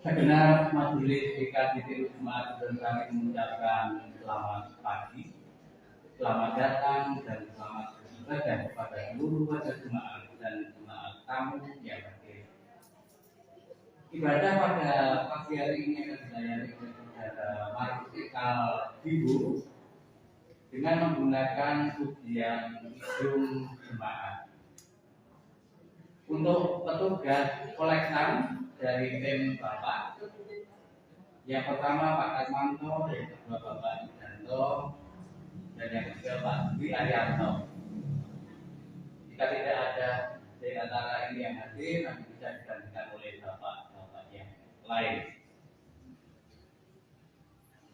Segenap majelis DKDPU Jemaat kami mengucapkan selamat pagi, selamat datang dan selamat beribadah kepada seluruh warga jemaat dan jemaat tamu yang hadir. Ibadah pada pagi hari ini akan dilayani oleh Saudara Marsikal Bibu dengan menggunakan pujian hidung jemaat. Untuk petugas kolektan dari tim Bapak, yang pertama Pak Kasmanto, yang kedua Bapak Ijanto, dan yang ketiga Pak Dwi Arianto. Jika tidak ada di antara ini yang hadir, nanti bisa digantikan oleh Bapak-Bapak yang lain.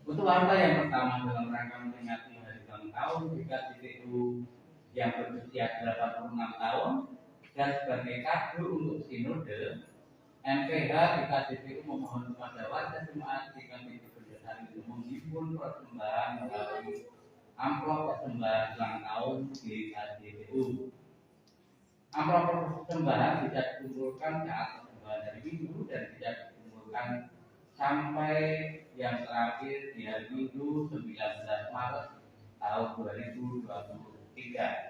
Untuk harta yang pertama dalam rangka memperingati hari ulang tahun DKDPU yang berusia 86 tahun dan sebagai kado untuk sinode, MPH DKDPU memohon kepada warga jemaat DKDPU Bendasari untuk menghimpun persembahan melalui amplop persembahan ulang tahun DKDPU. Amplop persembahan bisa dikumpulkan saat persembahan hari Minggu dan bisa dikumpulkan sampai yang terakhir di hari Minggu 19 Maret tahun 2023.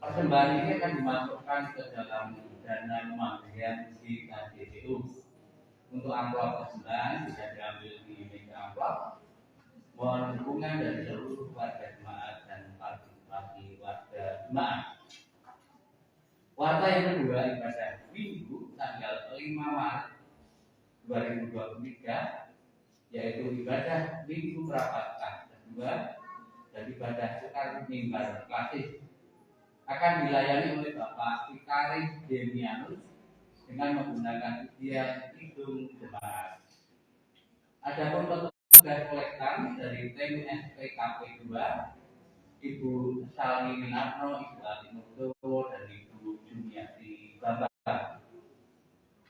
Persembahan ini akan dimasukkan ke dalam dana pemakaian di KDPU. Untuk amplop persembahan bisa diambil di meja amplop. Mohon dukungan dari seluruh warga jemaat dan partisipasi warga jemaat. Warta yang kedua ibadah Minggu tanggal 5 Maret 2023, yaitu ibadah Minggu Prapaskah kedua dan ibadah Sukar Mingbar Klasik, akan dilayani oleh Bapak Vikaris Demianus dengan menggunakan pujian hidung jemaat. Adapun petugas kolektan dari tim SPKP 2, Ibu Salmi Minarno, Ibu Atinoto, dan Ibu Jumiati Bambang.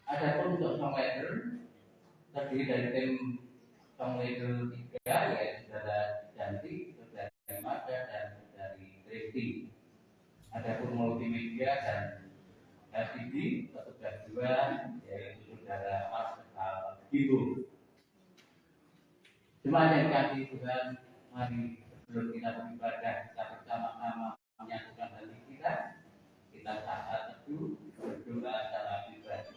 Adapun untuk song leader terdiri dari tim song leader 3, yaitu Saudara Janti, Saudara Mada, dan dari Kristi. Adapun multimedia dan LCD petugas 2, yaitu Saudara Marsikal Bibu. Jemaat yang dikasihi Tuhan, mari sebelum kita beribadah, kita bersama-sama menyatukan hati kita. Kita saat teduh berdoa secara pribadi.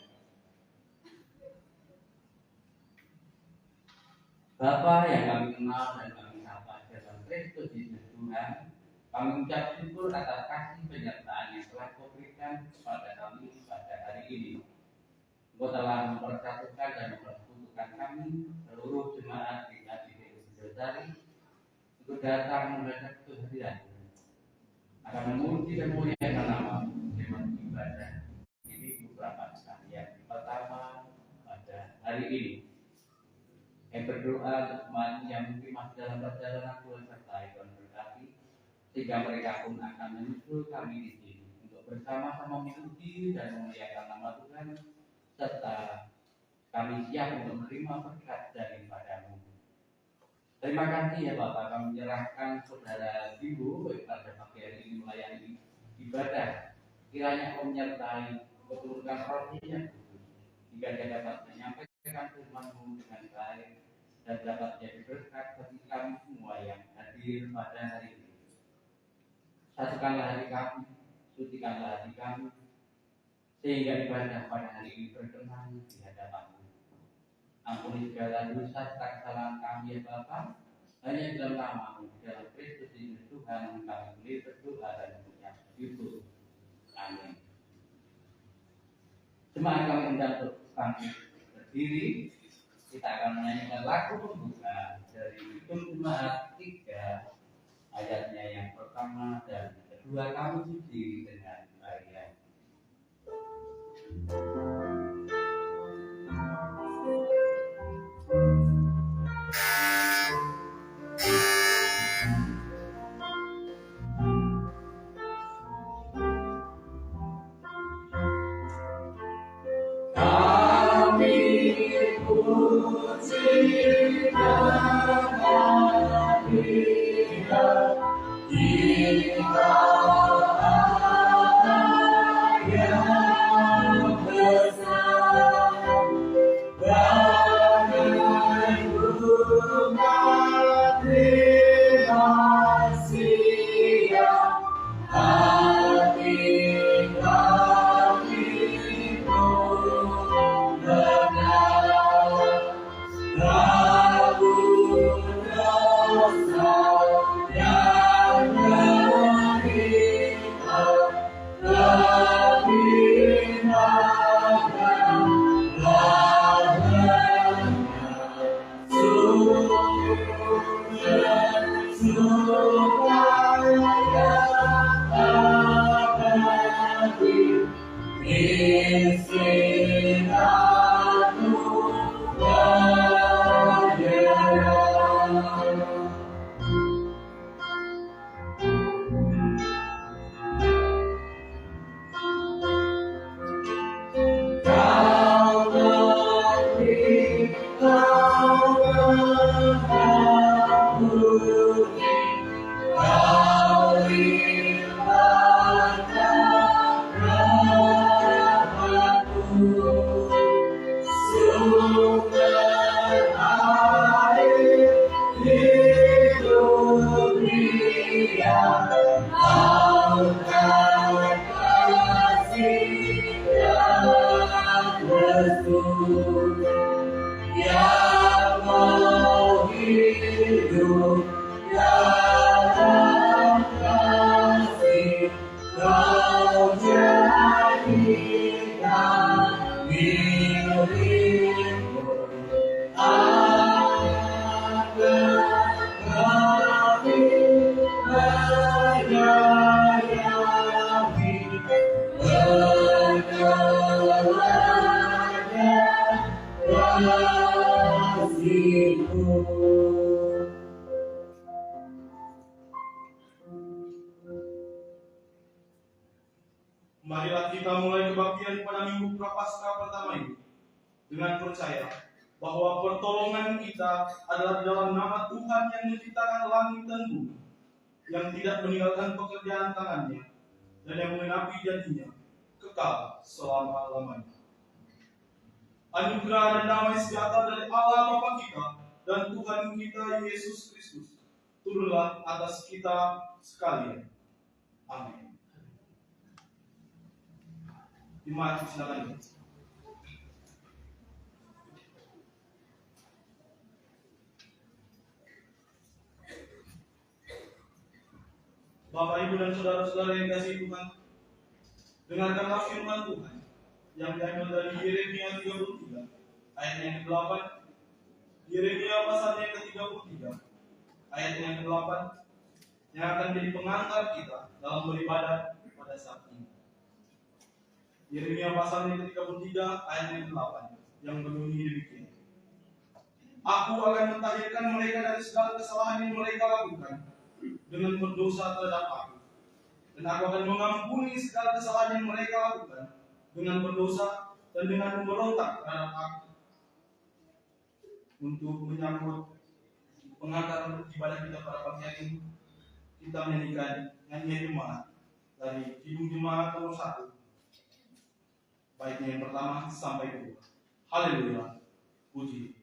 Bapa yang kami kenal dan kami sapa dalam Kristus Yesus Tuhan, kami ucap syukur atas kasih penyertaan yang telah Kau berikan kepada kami pada hari ini. Kau telah mempersatukan dan mempersekutukan kami, seluruh jemaat di KDPU Bendasari, untuk datang menghadap kehadiran, akan memuji dan memuliakan nama-Mu lewat ibadah ini beberapa sekali yang pertama pada hari ini. Yang berdoa untuk jemaat yang mungkin masih dalam perjalanan Tuhan sertai Tuhan berkati, sehingga mereka pun akan menyusul kami di sini untuk bersama-sama memuji dan memuliakan nama Tuhan, serta kami siap untuk menerima berkat daripada-Mu. Terima kasih ya Bapak, kami menyerahkan Saudara Bibu pada pagi hari ini melayani ibadah. Kiranya Kau menyertai, keturunkan rohnya, jika dia dapat menyampaikan firman-Mu dengan baik dan dapat menjadi berkat bagi kami semua yang hadir pada hari ini. Satukanlah hati kami, sucikanlah hati kami, sehingga ibadah pada hari ini berkenan di hadapan-Mu. Ampuni segala dosa serta kesalahan kami ya Bapa, hanya dalam nama-Mu, dalam Kristus Yesus Tuhan kami boleh berdoa dan mengucap syukur. Amin. Jemaat kami undang untuk bangkit berdiri. Kita akan menyanyikan lagu pembuka dari Hidung Jemaat 3, ayatnya yang pertama dan kedua, kami puji dengan baik. Besar Marilah kita mulai kebaktian pada minggu Prapaskah pertama ini dengan percaya bahwa pertolongan kita adalah di dalam nama Tuhan yang menciptakan langit dan bumi, yang tidak meninggalkan pekerjaan tangannya, dan yang mengenapi janjinya kekal selama-lamanya. Anugerah dan damai sejahtera dari Allah Bapa kita dan Tuhan kita Yesus Kristus turunlah atas kita sekalian. Amin. Jemaat, silakan. Bapak, Ibu, dan saudara-saudara yang kasih Tuhan, dengarkanlah firman Tuhan yang diambil dari Yeremia 33 ayat yang ke-8. Yeremia pasal yang ke-33 ayat yang ke-8 yang akan jadi pengantar kita dalam beribadah pada saat ini. Yeremia pasal yang ke-33 ayat yang ke-8 yang berbunyi demikian. Aku akan mentahirkan mereka dari segala kesalahan yang mereka lakukan dengan berdosa terhadap aku, dan aku akan mengampuni segala kesalahan yang mereka lakukan dengan berdosa dan dengan memberontak terhadap aku. Untuk menyambut pengantar ibadah kita pada pagi hari ini, kita menyanyikan nyanyian jemaat dari Kidung Jemaat nomor 1, baiknya yang pertama sampai kedua. Haleluya, puji.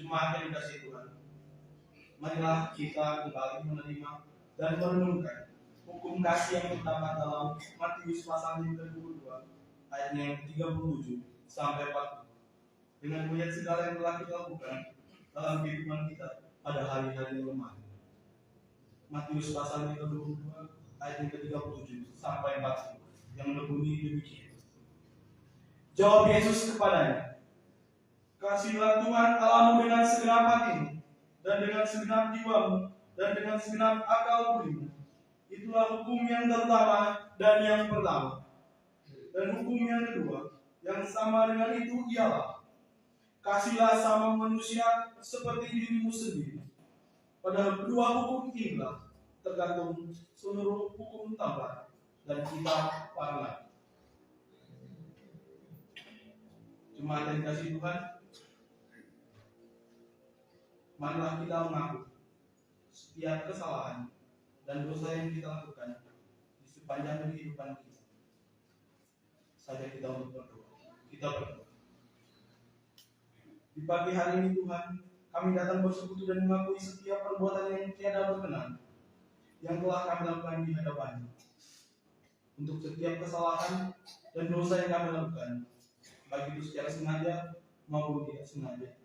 Jemaat yang dikasihi Tuhan, marilah kita kembali menerima dan merenungkan hukum kasih yang terdapat dalam Matius pasal yang ke-22 ayatnya yang ke-37 sampai 40. Dengan melihat segala yang telah kita lakukan dalam kehidupan kita pada hari-hari yang lemah. Matius pasal yang ke-22 ayat yang ke-37 sampai 40 yang berbunyi demikian. Jawab Yesus kepadanya, "Kasihilah Tuhan Allahmu dengan segenap hatimu, dan dengan segenap jiwamu, dan dengan segenap akal budimu. Itulah hukum yang pertama dan yang pertama. Dan hukum yang kedua, yang sama dengan itu ialah, kasihlah sama manusia seperti dirimu sendiri. Padahal kedua hukum inilah tergantung seluruh hukum Taurat dan kitab para nabi." Jemaat yang dikasihi Tuhan, marilah kita mengaku setiap kesalahan dan dosa yang kita lakukan di sepanjang kehidupan kita. Saja kita untuk berdoa. Kita berdoa. Di pagi hari ini Tuhan, kami datang bersekutu dan mengakui setiap perbuatan yang tiada berkenan yang telah kami lakukan di hadapan-Mu. Untuk setiap kesalahan dan dosa yang kami lakukan, baik itu secara sengaja maupun tidak sengaja,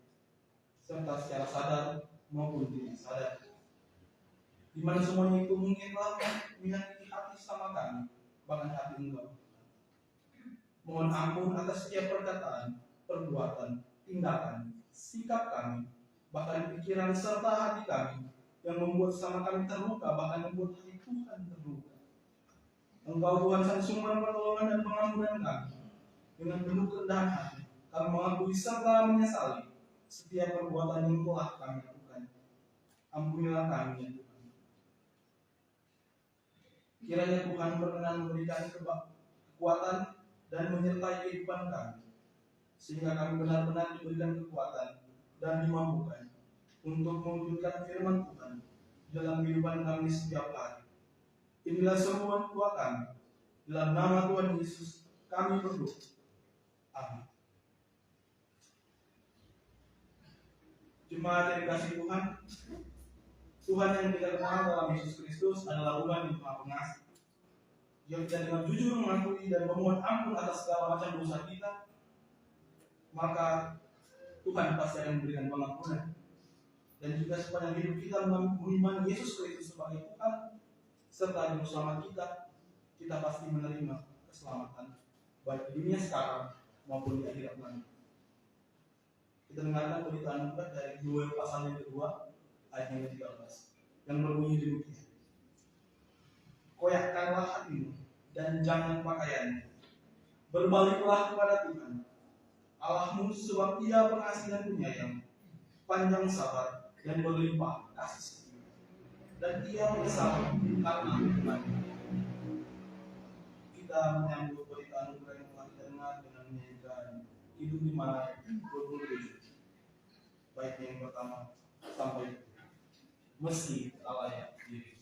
serta secara sadar maupun tidak sadar, di mana semuanya itu mungkin telah menyakiti hati sama kami, bahkan hati Engkau. Mohon ampun atas setiap perkataan, perbuatan, tindakan, sikap kami, bahkan pikiran serta hati kami yang membuat sama kami terluka, bahkan membuat hati Tuhan terluka. Engkau Tuhan sang sumber pertolongan dan pengampunan kami. Dengan penuh kerendahan hati, kami mengakui serta menyesali setiap perbuatan yang telah kami lakukan. Ampunilah kami ya Tuhan. Kiranya Tuhan berkenan memberikan kekuatan dan menyertai kehidupan kami, sehingga kami benar-benar diberikan kekuatan dan dimampukan untuk mewujudkan firman Tuhan dalam kehidupan kami setiap hari. Inilah seruan doa kami. Dalam nama Tuhan Yesus kami berdoa. Amin. Jemaat yang dikasihi Tuhan, Tuhan yang kita kenal dalam Yesus Kristus adalah Tuhan yang Maha Pengasih, yang kita dengan jujur mengakui dan memohon ampun atas segala macam dosa kita, maka Tuhan pasti akan memberikan pengampunan. Dan juga sepanjang hidup kita mengimani Yesus Kristus sebagai Tuhan serta Juru Selamat kita, kita pasti menerima keselamatan baik di dunia sekarang maupun di akhirat nanti. Kita dengarkan berita anugerah dari Yoel pasal yang kedua ayat yang ke-13 yang berbunyi demikian. Koyakkanlah hatimu dan jangan pakaianmu. Berbaliklah kepada Tuhan Allahmu, sebab Ia pengasih dan penyayang, panjang sabar dan berlimpah kasih setia, dan Ia menyesal karena iman. Kita menyambut berita anugerah yang telah kita dengar dengan menyanyikan Hidup di Mana 27, baik yang pertama sampai meski tak layak diri.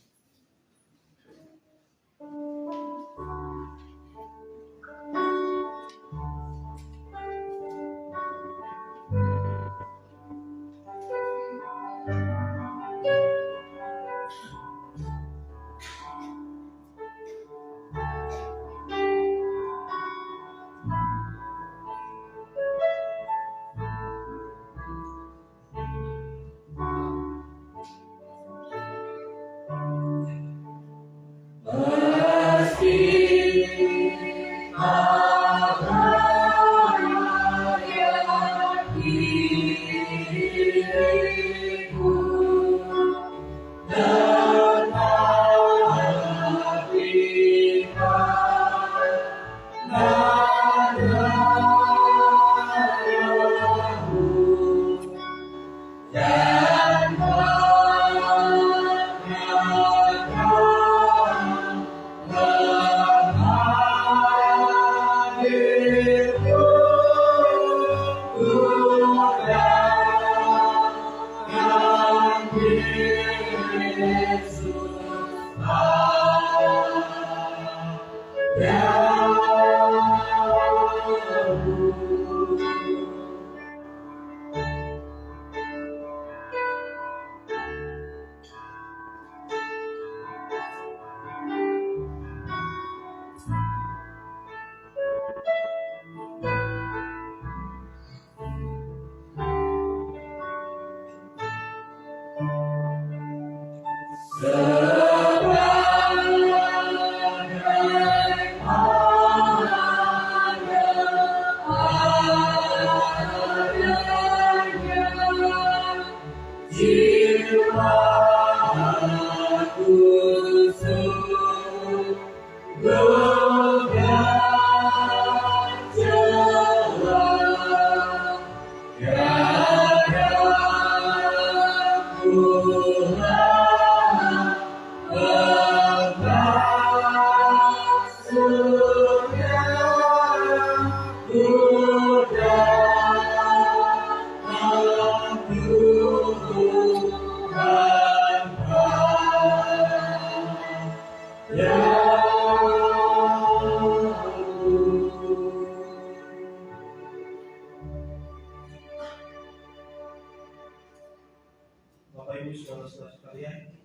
Bapak Ibu saudara-saudara sekalian,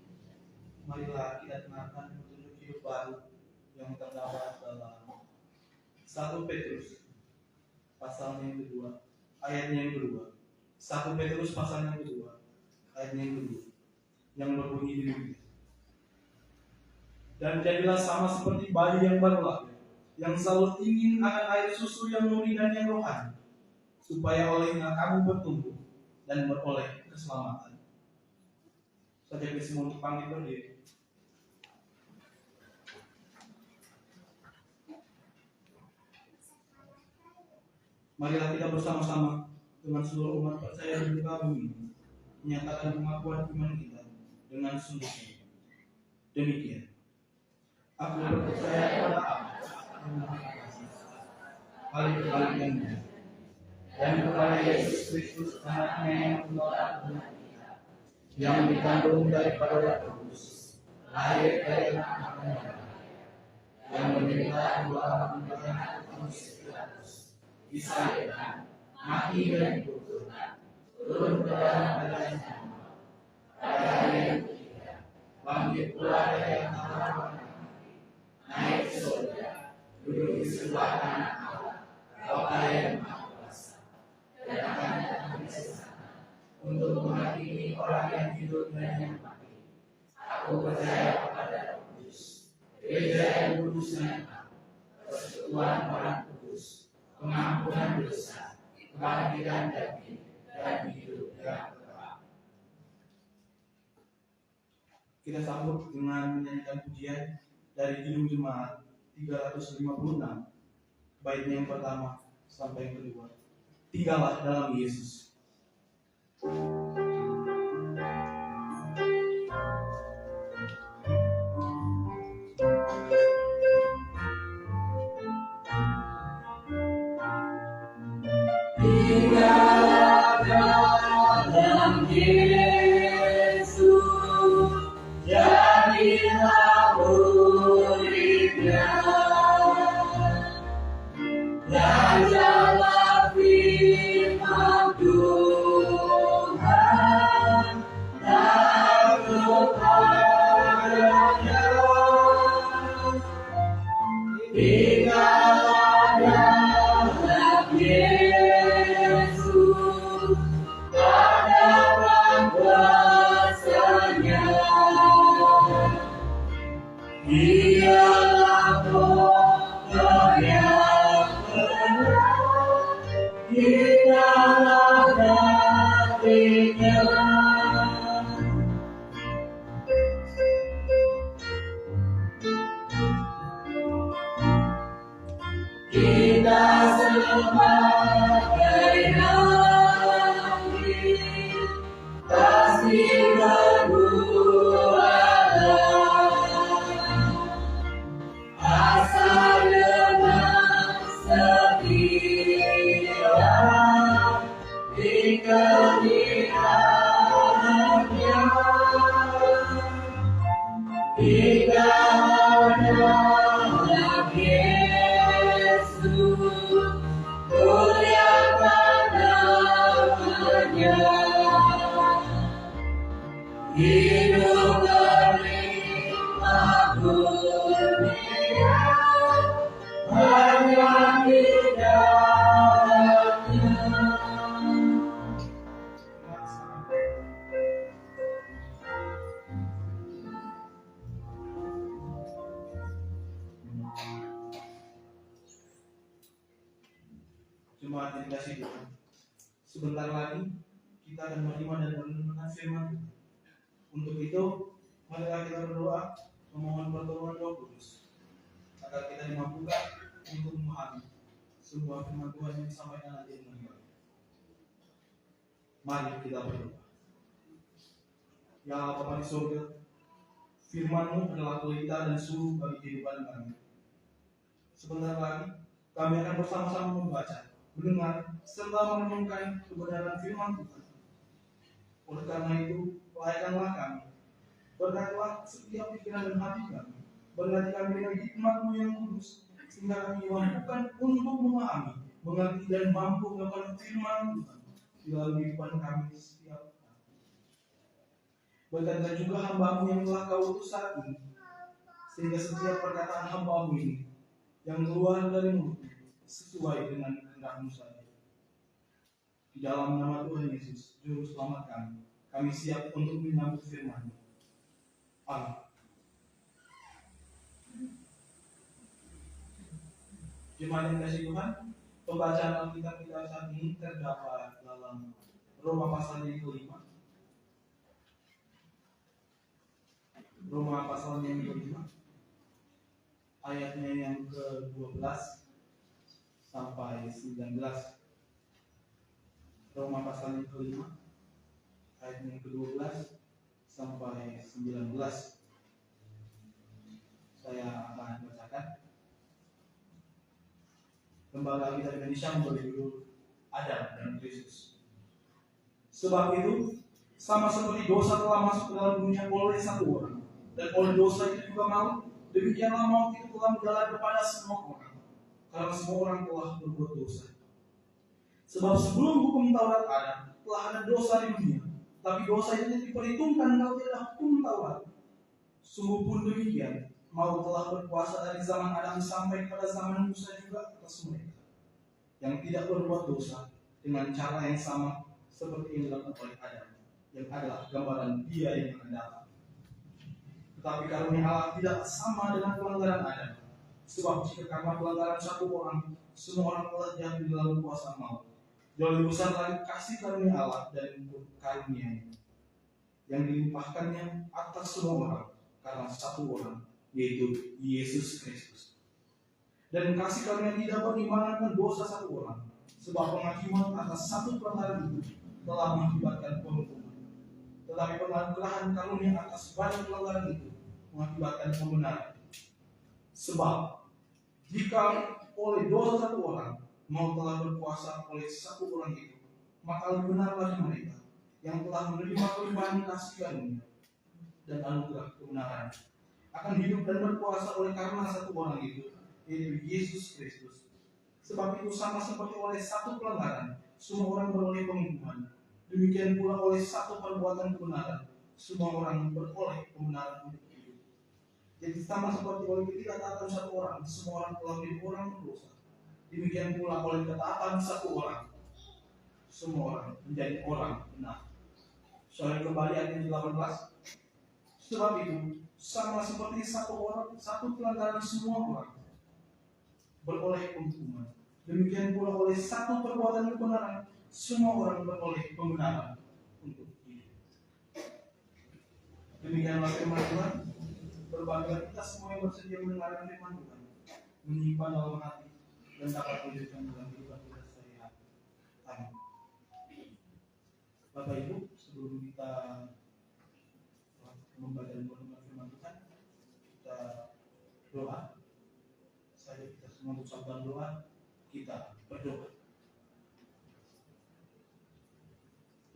marilah kita dengarkan petunjuk hidup baru yang terdapat dalam 1 Petrus pasal yang kedua, ayatnya yang kedua. 1 Petrus pasal yang kedua, ayatnya yang kedua, yang berbunyi demikian. Dan jadilah sama seperti bayi yang baru lahir, yang selalu ingin akan air susu yang murni dan yang rohani, supaya olehnya kamu bertumbuh dan beroleh keselamatan. Saja bisa untuk panggil berdiri. Marilah kita bersama-sama dengan seluruh umat percaya di muka bumi menyatakan pengakuan iman kita dengan sungguh-sungguh. Demikian. Aku percaya kepada Allah, Paling kebalikannya, dan kepada Yesus Kristus anaknya yang menolak yang dikandung daripada Roh Kudus, lahir dari anak Maria, yang menderita dua pembunuhan Pontius Pilatus, disalibkan, mati dan dikuburkan, turun ke dalam badan jahanam. Pada hari yang ketiga, bangkit pula dari antara orang mati, naik ke surga, duduk di sebelah kanan Allah, Bapa yang Maha Kuasa, dan akan datang ke sana untuk menghakimi orang yang hidup dan yang mati. Aku percaya kepada Roh Kudus, Gereja yang kudus dan satu, persekutuan orang kudus, pengampunan dosa, kebangkitan daging, dan hidup yang kekal. Kita sambut dengan menyanyikan pujian dari Kidung Jemaat 356, baitnya yang pertama sampai yang kedua. Tinggallah dalam Yesus. Tinggallah dalam Yesus, jadilah murid-Nya, belajarlah firman Tuhan, takut padanya. Tinggallah dalam Yesus, pada Kita sebagai nabi pasti berbuat asal dengan setia di kebenarannya. Kita menolak Yesus, muliakan namanya. Hidup berlimpah kurnia hanya di dalamnya. Jemaat yang dikasihi Tuhan, sebentar lagi kita akan menerima dan merenungkan firman Tuhan. Untuk itu, marilah kita berdoa memohon pertolongan Roh Kudus agar kita dimampukan untuk memahami semua firman Tuhan yang disampaikan nanti di hari. Mari kita berdoa. Ya Allah Bapa di surga, firman-Mu adalah pelita dan suluh bagi kehidupan kami. Sebentar lagi kami akan bersama-sama membaca, mendengar, serta merenungkan kebenaran firman Tuhan. Oleh karena itu, layakkanlah kami, berkatilah setiap pikiran dan hati kami, berkati kami dengan hikmat-Mu yang kudus, sehingga kami dimampukan untuk memahami, mengerti dan mampu melakukan firman Tuhan di dalam kehidupan kami setiap hari. Berkatilah juga hamba-Mu yang telah Kau utus saat ini, sehingga setiap perkataan hamba-Mu ini yang keluar dari mulut-Mu sesuai dengan kehendak-Mu saja. Di dalam nama Tuhan Yesus, Juru Selamat kami siap untuk menyambut firman-Mu. Amin. Jemaat yang dikasihi Tuhan, pembacaan Alkitab kita saat ini terdapat dalam Roma pasal yang kelima. Roma pasal yang kelima, ayatnya yang ke-12 sampai 19. Roma pasal yang kelima, ayat yang ke-12 sampai 19. Saya akan bacakan. Lembaga Alkitab Indonesia memberi judul Adam dan Kristus. Sebab itu, sama seperti dosa telah masuk ke dalam dunia oleh satu orang, dan oleh dosa itu juga maut, demikianlah maut itu telah menjalar kepada semua orang, karena semua orang telah berbuat dosa. Sebab sebelum hukum Taurat ada, telah ada dosa di dunia, tapi dosa itu diperhitungkan kalau tidak hukum Taurat. Sungguh pun demikian, maut telah berkuasa dari zaman Adam sampai kepada zaman Musa juga atas mereka yang tidak berbuat dosa dengan cara yang sama seperti yang dilakukan oleh Adam, yang adalah gambaran Dia yang akan datang. Tetapi karunia Allah tidak sama dengan pelanggaran Adam, sebab jika karena pelanggaran satu orang, semua orang telah jatuh di dalam kuasa maut, jauh lebih besar lagi kasih karunia Allah dan karunia-Nya yang dilimpahkannya atas semua orang karena satu orang, yaitu Yesus Kristus. Dan kasih karunia tidak berimbangkan dosa satu orang, sebab penghakiman atas satu pelanggaran itu telah mengakibatkan penghukuman. Tetapi pengerahan karunia atas banyak pelanggaran itu mengakibatkan pembenaran. Sebab jika oleh dosa satu orang maut telah berkuasa oleh satu orang itu, maka lebih benar lagi mereka yang telah menerima kelimpahan kasih karunia dan anugerah kebenaran akan hidup dan berkuasa oleh karena satu orang itu, yaitu Yesus Kristus. Sebab itu sama seperti oleh satu pelanggaran semua orang beroleh penghukuman, demikian pula oleh satu perbuatan kebenaran semua orang beroleh pembenaran untuk hidup. Jadi sama seperti oleh ketidaktaatan satu orang semua orang telah menjadi orang berdosa, demikian pula oleh ketaatan satu orang semua orang menjadi orang benar. Soal kembali ayat yang 18. Sebab itu sama seperti satu pelanggaran semua orang beroleh penghukuman, demikian pula oleh satu perbuatan kebenaran semua orang beroleh pembenaran untuk Demikianlah firman Tuhan. Berbahagia kita semua yang bersedia mendengarkan firman Tuhan, menyimpan dalam hati dan dapat diwujudkan dalam kehidupan kita sehari-hari. Amin. Bapak Ibu, sebelum kita membaca dan merenungkan firman Tuhan, kita doa. Saya kita semua ucapkan doa, kita berdoa.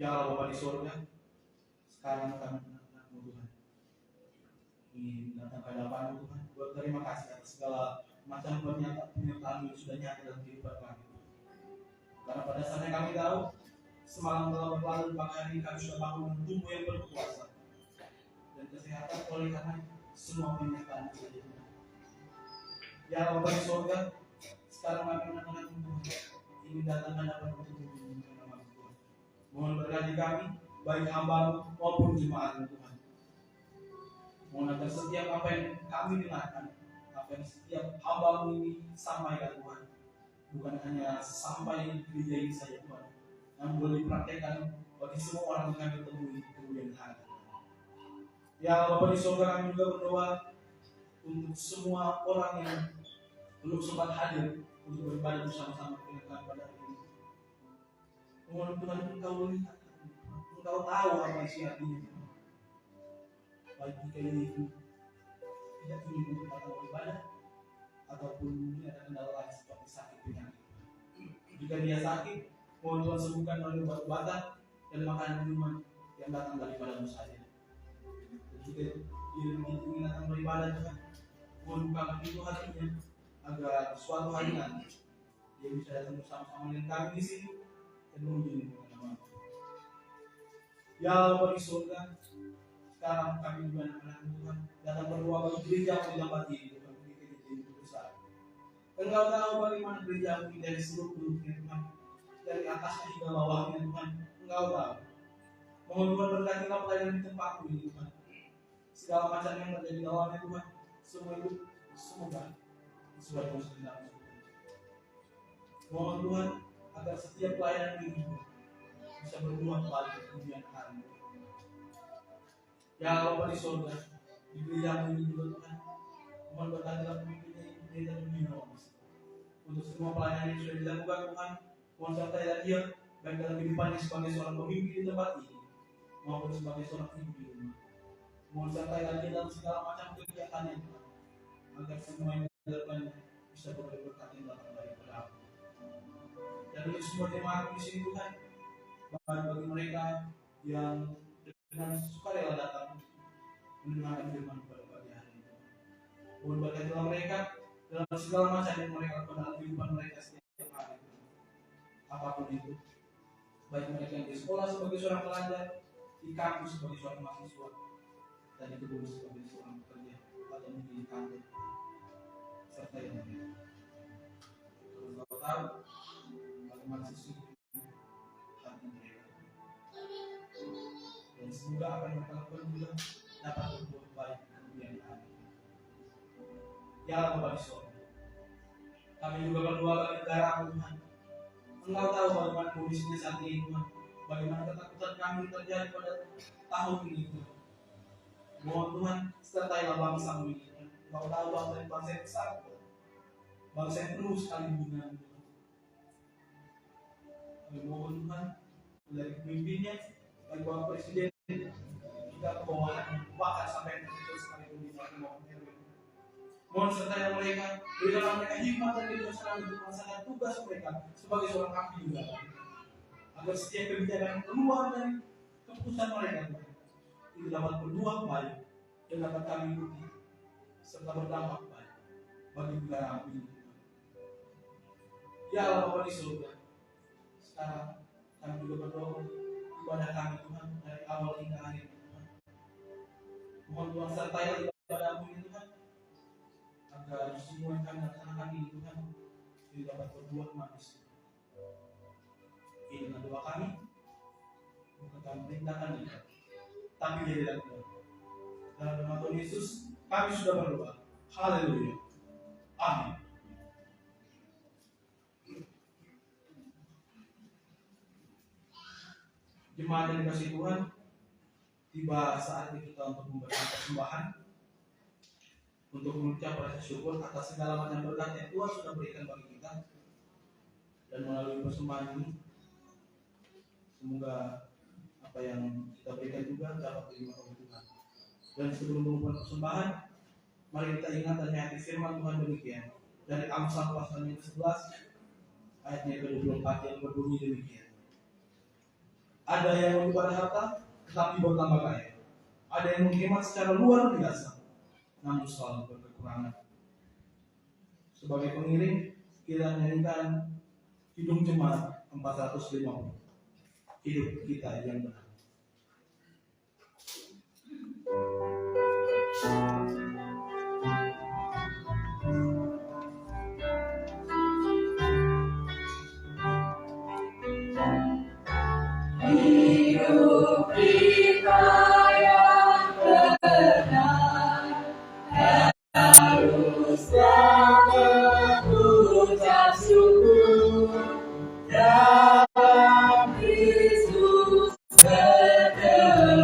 Ya Allah Bapa di surga, sekarang kami anak-anak-Mu Tuhan, ingin datang ke hadapan-Mu Tuhan, berterima kasih atas segala macam penyertaan yang sudah nyata dalam kehidupan kami. Karena pada saatnya kami tahu, semalam telah berlalu, pagi hari kami sudah bangun dengan tubuh yang berkuasa dan kesehatan, oleh karena semua penyertaan saja. Ya Allah Bapa di surga, sekarang kami anak-anak-Mu Tuhan, ingin datang ke hadapan-Mu Tuhan. Mohon berkati kami, baik hamba maupun jemaat Tuhan. Mohon agar setiap apa yang kami dengarkan, apa yang setiap hamba ini sampaikan Tuhan, bukan hanya sampai di gereja ini saja Tuhan, namun boleh dipraktekkan bagi semua orang yang kami temui di kemudian hari. Ya Bapa di surga, kami juga berdoa untuk semua orang yang belum sempat hadir untuk beribadah bersama-sama dengan kami pada hari ini. Mohon Tuhan Engkau lihat, Engkau tahu apa isi hatinya. Baik jika ini tidak ingin untuk datang beribadah, ataupun mungkin ada kendala lain seperti sakit penyakit. Jika dia sakit, mohon Tuhan sembuhkan oleh obat-obatan dan makanan minuman yang datang daripada-Mu saja. Jika dia ingin datang beribadah Tuhan, mohon bukakan pintu hatinya agar suatu hari nanti dia bisa datang bersama-sama dengan kami di sini dan mengunjungi nama. Ya Allah di surga, sekarang kami juga anak-anak Tuhan datang berdoa bagi gereja di tempat ini, Tuhan, di gereja itu besar. Engkau tahu bagaimana gereja ini dari seluruh dunia Tuhan, dari atasnya hingga bawahnya Tuhan, Engkau tahu. Mohon Tuhan berkati kami pelayanan di tempatku ini Tuhan. Segala macam yang terjadi dalamnya Tuhan, semua itu semoga sesuai dengan kehendak-Mu. Mohon Tuhan agar setiap pelayanan ini bisa berbuah kembali di kemudian hari. Ya Allah di surga, di gereja ini juga Tuhan, mohon berkatilah pemimpinnya gereja dunia untuk semua pelayanan yang sudah dilakukan Tuhan, mohon sertai dia baik dalam kehidupannya sebagai seorang pemimpin di tempat ini maupun sebagai seorang ibu di rumah. Mohon sertai dia dalam segala macam kegiatannya Tuhan, agar semua yang dilakukannya bisa berkat yang datang daripada Aku. Dan untuk semua jemaat di sini Tuhan, bagi mereka yang dengan sukarela datang mendengarkan firman pada pagi hari ini, mohon berkatilah mereka dalam segala macam yang mereka lakukan dalam kehidupan mereka setiap hari, apapun itu, baik mereka yang di sekolah sebagai seorang pelajar, di kampus sebagai seorang mahasiswa, dan di kebun sebagai seorang pekerja atau mungkin di kantor, serta yang lainnya. Kalau tahu bagaimana sesungguhnya hati mereka, dan semoga apa yang mereka lakukan juga dapat berbuah baik kemudian hari. Ya Bapa di surga, kami juga berdoa bagi negara Tuhan. Engkau tahu bagaimana kondisinya saat ini Tuhan, bagaimana ketakutan kami terjadi pada tahun ini Tuhan. Mohon Tuhan sertailah bangsa ini Tuhan. Engkau tahu bangsa yang besar Tuhan, bangsa yang penuh sekali dengan Tuhan. Kami mohon Tuhan dari pemimpinnya, dari Bapak Presiden, kita ke bawahan, bahkan sampai ke sekalipun di maupun RW. Mohon sertai mereka, berikanlah mereka hikmat dan kebijaksanaan untuk melaksanakan tugas mereka sebagai seorang abdi juga, agar setiap kebijakan yang keluar dari keputusan mereka itu dapat berbuah baik dan dapat kami ikuti serta berdampak baik bagi negara ini. Ya Allah Bapa di surga, sekarang kami juga berdoa ibadah kami Tuhan dari awal hingga akhir Tuhan. Mohon Tuhan sertailah ibadah-Mu ini Tuhan, agar semua yang kami laksanakan ini Tuhan tidak dapat berbuah manis. Ini adalah doa kami, bukan kami perintahkan dia, tapi dia dilakukan. Dalam nama Tuhan Yesus kami sudah berdoa. Haleluya. Amin. Jemaat yang dikasihi Tuhan, tiba saatnya kita untuk memberikan persembahan, untuk mengucap rasa syukur atas segala macam berkat yang Tuhan sudah berikan bagi kita. Dan melalui persembahan ini, semoga apa yang kita berikan juga dapat diterima oleh Tuhan. Dan sebelum mengumpulkan persembahan, mari kita ingat dan hayati firman Tuhan demikian. Dari Amsal pasal yang ke-11 ayatnya ke-24 yang berbunyi demikian. Ada yang memberi harta tetapi bertambah kaya. Ada yang menghemat secara luar biasa namun selalu berkekurangan. Sebagai pengiring, kita menyanyikan Hidup Jemaat 450. Hidup kita yang benar. Hidup kita yang benar haruslah mengucap syukur dalam Kristus berteman,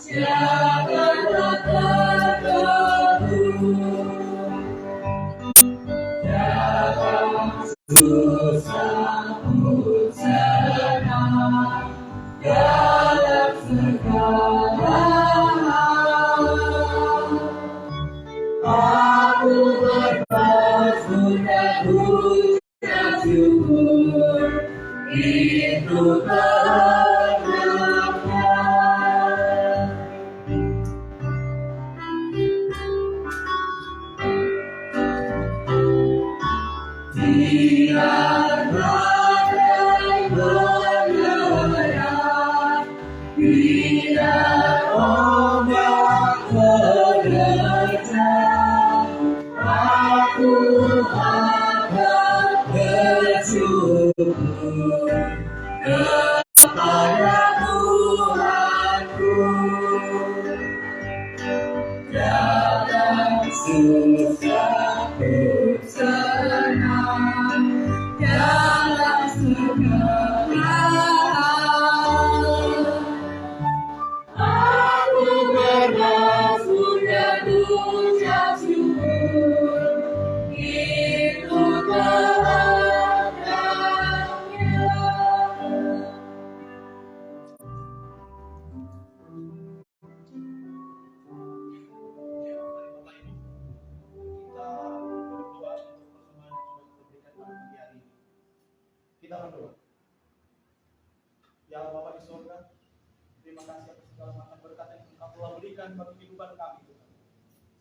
janganlah terganggu dalam susah pun senang dalam segala hal. Aku bersyukur dan ucap syukur, itu terangnya. Biar badai menyerang, biar ombak menerjang, aku akan bersyukur kepada Tuhanku. Dalam susah pun senang, dalam segala hal. Aku bersyukur dan ucap syukur, itu terangnya. Kita berdoa. Ya Allah Bapa di surga, terima kasih atas segala macam berkat yang Engkau telah berikan bagi kehidupan kami, Tuhan.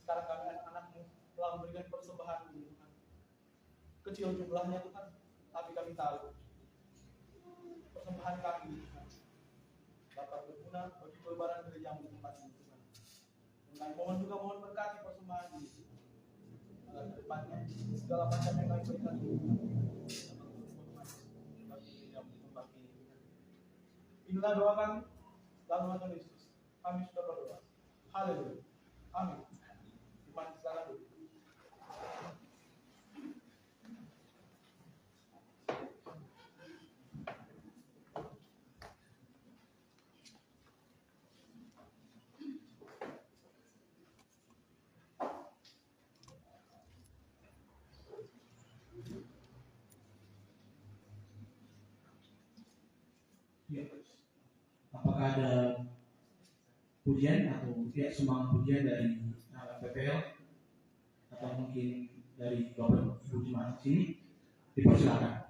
Sekarang kami anak-anak-Mu telah memberikan persembahan ini, Tuhan. Kecil jumlahnya, Tuhan, tapi kami tahu persembahan kami, Tuhan, dapat berguna bagi pelebaran gereja-Mu di tempat ini, Tuhan. Dan kami mohon juga berkati persembahan ini, agar ke depannya segala macam yang kami berikan ini, Tuhan, bagi gereja-Mu di tempat ini, Tuhan. Inilah doa kami dalam nama Tuhan Yesus. Kami sudah berdoa. Haleluya. Amin. Iman sekarang dulu. Ya. Apakah ada pujian atau ya semangat pujian dari PPL atau mungkin dari Bapak Ibu Jemaat sini? Dipersilakan.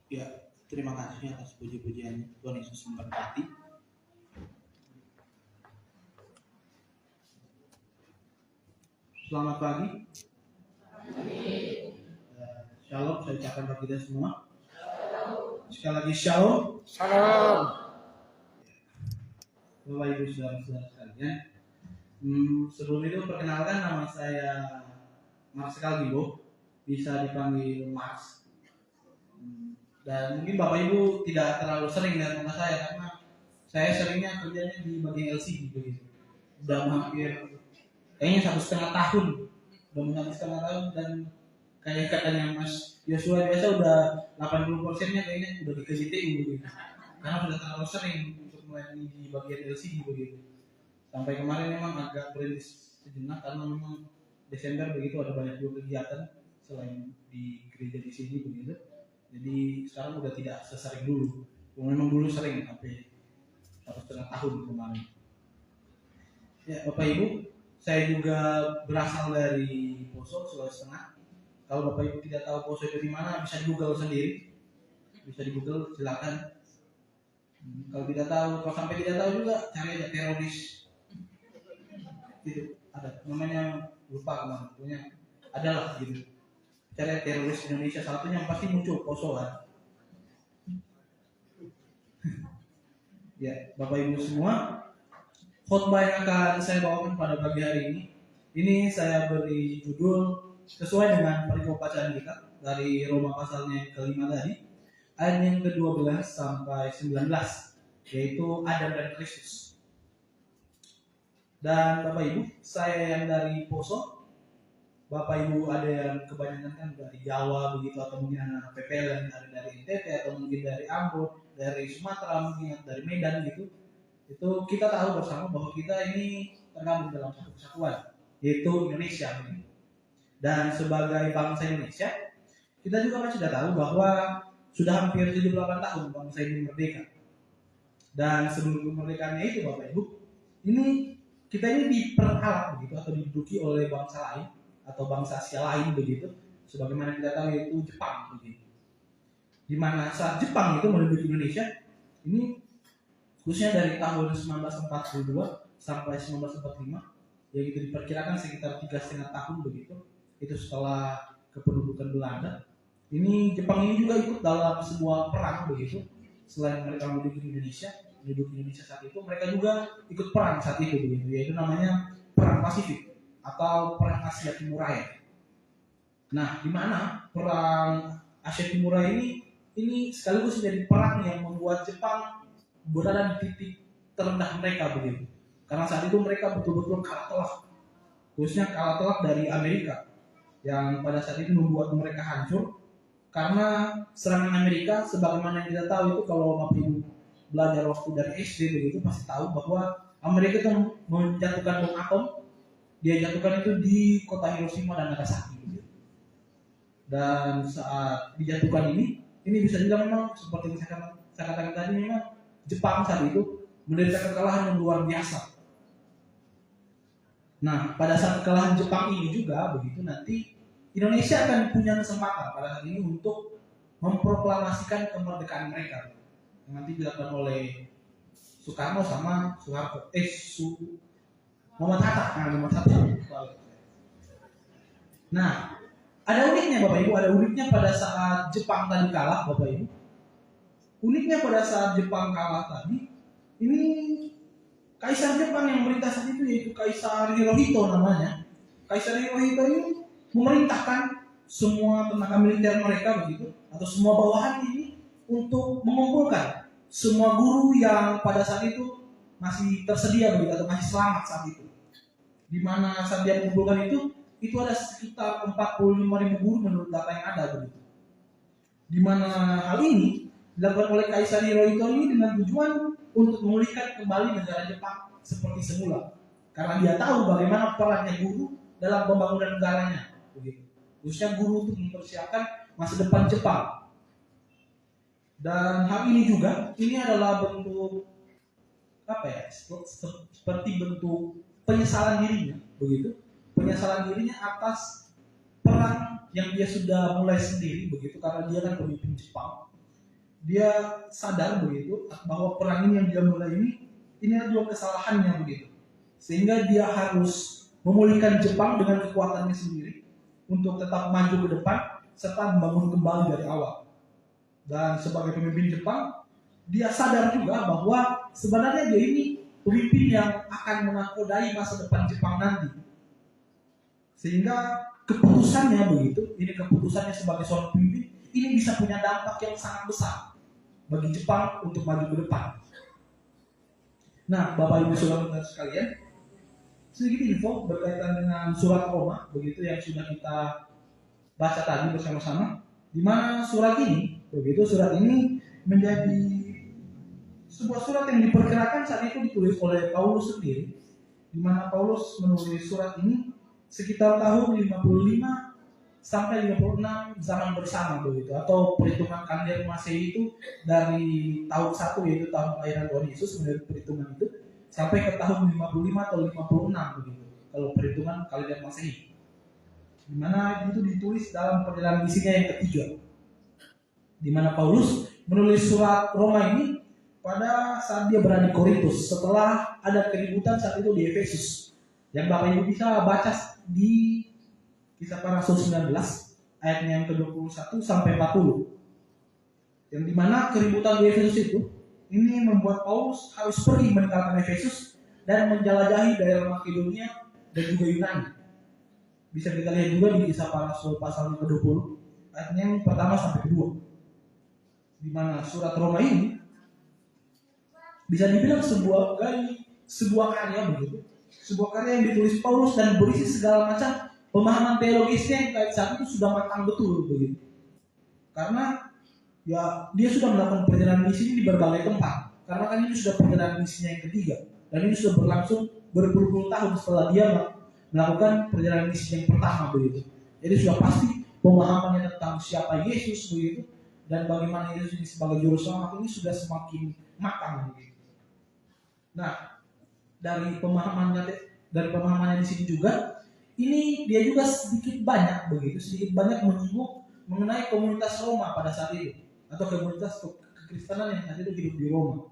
Ya, terima kasih atas puji-pujian. Tuhan Yesus memberkati. Selamat pagi. Shalom, saya ucapkan bagi kita semua. Sekali lagi shalom. Shalom. Bapak Ibu saudara-saudara sekalian. Sebelum itu perkenalkan, nama saya Marskal Gibo, bisa dipanggil Max. Dan mungkin Bapak Ibu tidak terlalu sering lihat muka saya karena saya seringnya kerjanya di bagian LCD begitu. Udah hampir kayaknya 1,5 tahun, dan kayak katanya Mas Yosua biasa udah 80%-nya kayaknya udah di KJTU begitu. Karena sudah terlalu sering untuk melayani di bagian LCD begitu. Sampai kemarin memang agak berhenti sejenak karena memang Desember begitu ada banyak juga kegiatan selain di gereja di sini begitu. Jadi sekarang udah tidak sesering dulu. Memang dulu sering sampai 1,5 tahun kemarin. Ya Bapak Ibu, saya juga berasal dari Poso, Sulawesi Tengah. Kalau Bapak Ibu tidak tahu Poso itu di mana, bisa di Google sendiri. Bisa di Google, silakan. Kalau tidak tahu, kalau sampai tidak tahu juga cari aja teroris. Itu ada namanya, lupa kemana, punya adalah gitu. Cari teroris Indonesia, satunya pasti muncul Poso kan. Ya, Bapak Ibu semua, khotbah yang akan saya bawakan pada pagi hari ini saya beri judul sesuai dengan perikop bacaan kita dari Roma pasalnya yang kelima tadi, ayat yang ke-12 sampai 19, yaitu Adam dan Kristus. Dan Bapak Ibu, saya yang dari Poso, Bapak Ibu ada yang kebanyakan kan dari Jawa begitu, atau mungkin anak PPL yang dari NTT, atau mungkin dari Ambon, dari Sumatera, mungkin dari Medan gitu. Itu kita tahu bersama bahwa kita ini tergabung dalam satu kesatuan, yaitu Indonesia. Dan sebagai bangsa Indonesia, kita juga kan sudah tahu bahwa sudah hampir 78 tahun bangsa ini merdeka. Dan sebelum kemerdekaannya itu Bapak Ibu, kita ini diperhalak begitu atau diduduki oleh bangsa lain atau bangsa Asia lain begitu, sebagaimana kita tahu yaitu Jepang begitu. Di mana saat Jepang itu menduduki Indonesia ini khususnya dari tahun 1942 sampai 1945, yang itu diperkirakan sekitar 3,5 tahun begitu, itu setelah kependudukan Belanda. Ini Jepang ini juga ikut dalam sebuah perang begitu. Selain mereka menduduki Indonesia saat itu, mereka juga ikut perang saat itu begitu, yaitu namanya Perang Pasifik atau Perang Asia Timur Raya. Nah, di mana Perang Asia Timur Raya ini sekaligus menjadi perang yang membuat Jepang berada di titik terendah mereka begitu. Karena saat itu mereka betul-betul kalah telak, khususnya kalah telak dari Amerika, yang pada saat itu membuat mereka hancur. Karena serangan Amerika, sebagaimana yang kita tahu itu, kalau Bapak Ibu belajar waktu dari SD begitu pasti tahu bahwa Amerika itu menjatuhkan bom atom. Dia jatuhkan itu di kota Hiroshima dan Nagasaki begitu. Dan saat dijatuhkan ini bisa juga memang seperti yang saya katakan tadi, memang Jepang saat itu menderita kekalahan yang luar biasa. Nah, pada saat kekalahan Jepang ini juga begitu, nanti Indonesia akan punya kesempatan pada saat ini untuk memproklamasikan kemerdekaan mereka, yang nanti dilakukan oleh Soekarno sama Soeharto, Muhammad Hatta. Nah, ada uniknya Bapak Ibu, pada saat Jepang tadi kalah Bapak Ibu. Uniknya pada saat Jepang kalah tadi, ini Kaisar Jepang yang memerintah saat itu yaitu Kaisar Hirohito namanya. Kaisar Hirohito ini memerintahkan semua tenaga militer mereka begitu, atau semua bawahan ini untuk mengumpulkan semua guru yang pada saat itu masih tersedia begitu atau masih selamat saat itu. Di mana saat dia mengumpulkan itu ada sekitar 45.000 guru menurut data yang ada begitu. Di mana hal ini dilakukan oleh Kaisar Hirohito ini dengan tujuan untuk memulihkan kembali negara Jepang seperti semula. Karena dia tahu bagaimana perannya guru dalam pembangunan negaranya begitu. Khususnya guru untuk mempersiapkan masa depan Jepang. Dan hal ini juga adalah bentuk seperti bentuk penyesalan dirinya begitu. Penyesalan dirinya atas perang yang dia sudah mulai sendiri begitu, karena dia kan pemimpin Jepang. Dia sadar begitu bahwa perang ini yang dia mulai ini adalah kesalahannya begitu. Sehingga dia harus memulihkan Jepang dengan kekuatannya sendiri untuk tetap maju ke depan serta membangun kembali dari awal. Dan sebagai pemimpin Jepang, dia sadar juga bahwa sebenarnya dia ini pemimpin yang akan menakodai masa depan Jepang nanti. Sehingga keputusannya begitu, keputusannya sebagai seorang pemimpin, ini bisa punya dampak yang sangat besar bagi Jepang untuk maju ke depan. Nah, Bapak Ibu Saudara sekalian, sedikit info berkaitan dengan surat Roma begitu yang sudah kita baca tadi bersama-sama, di mana surat ini menjadi sebuah surat yang diperkirakan saat itu ditulis oleh Paulus sendiri, di mana Paulus menulis surat ini sekitar tahun 55 sampai 56 zaman bersama begitu, atau perhitungan kalender Masehi itu dari tahun 1 yaitu tahun kelahiran Tuhan Yesus menurut perhitungan itu sampai ke tahun 55 atau 56 begitu kalau perhitungan kalender Masehi, di mana itu ditulis dalam perjalanan misinya yang ketiga, di mana Paulus menulis surat Roma ini pada saat dia berada di Korintus setelah ada keributan saat itu di Efesus, yang Bapak Ibu bisa baca di Kisah Para Rasul 19 ayatnya yang ke-21 sampai 40, yang dimana keributan di Efesus Ini membuat Paulus harus pergi meninggalkan Efesus dan menjelajahi daerah Makedonia dan juga Yunani. Bisa kita lihat juga di Kisah Para Rasul pasal ke-20 ayatnya yang pertama sampai kedua, di mana surat Roma ini bisa dibilang sebuah karya begitu, sebuah karya yang ditulis Paulus dan berisi segala macam pemahaman teologisnya yang saat itu sudah matang betul begitu. Karena ya dia sudah melakukan perjalanan misi di berbagai tempat. Karena kan ini sudah perjalanan misinya yang ketiga dan ini sudah berlangsung berpuluh-puluh tahun setelah dia melakukan perjalanan misi yang pertama begitu. Jadi sudah pasti pemahamannya tentang siapa Yesus begitu dan bagaimana Yesus ini sebagai juru selamat ini sudah semakin matang begitu. Nah, dari pemahamannya di sini juga, ini dia juga sedikit banyak menyinggung mengenai komunitas Roma pada saat itu atau komunitas kekristenan yang saat itu hidup di Roma.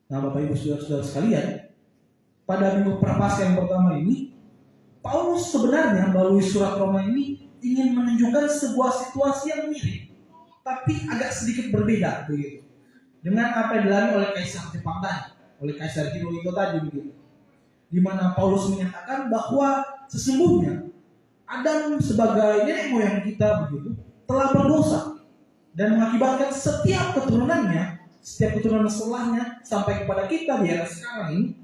Nah, Bapak Ibu saudara-saudara sekalian, pada minggu Prapaskah yang pertama ini, Paulus sebenarnya melalui surat Roma ini ingin menunjukkan sebuah situasi yang mirip, tapi agak sedikit berbeda begitu dengan apa yang dialami oleh Kaisar Jepang tadi, oleh Kaisar Hirohito tadi begitu. Di mana Paulus menyatakan bahwa sesungguhnya Adam sebagai nenek moyang kita begitu telah berdosa dan mengakibatkan setiap keturunannya, setiap keturunan setelahnya sampai kepada kita di era sekarang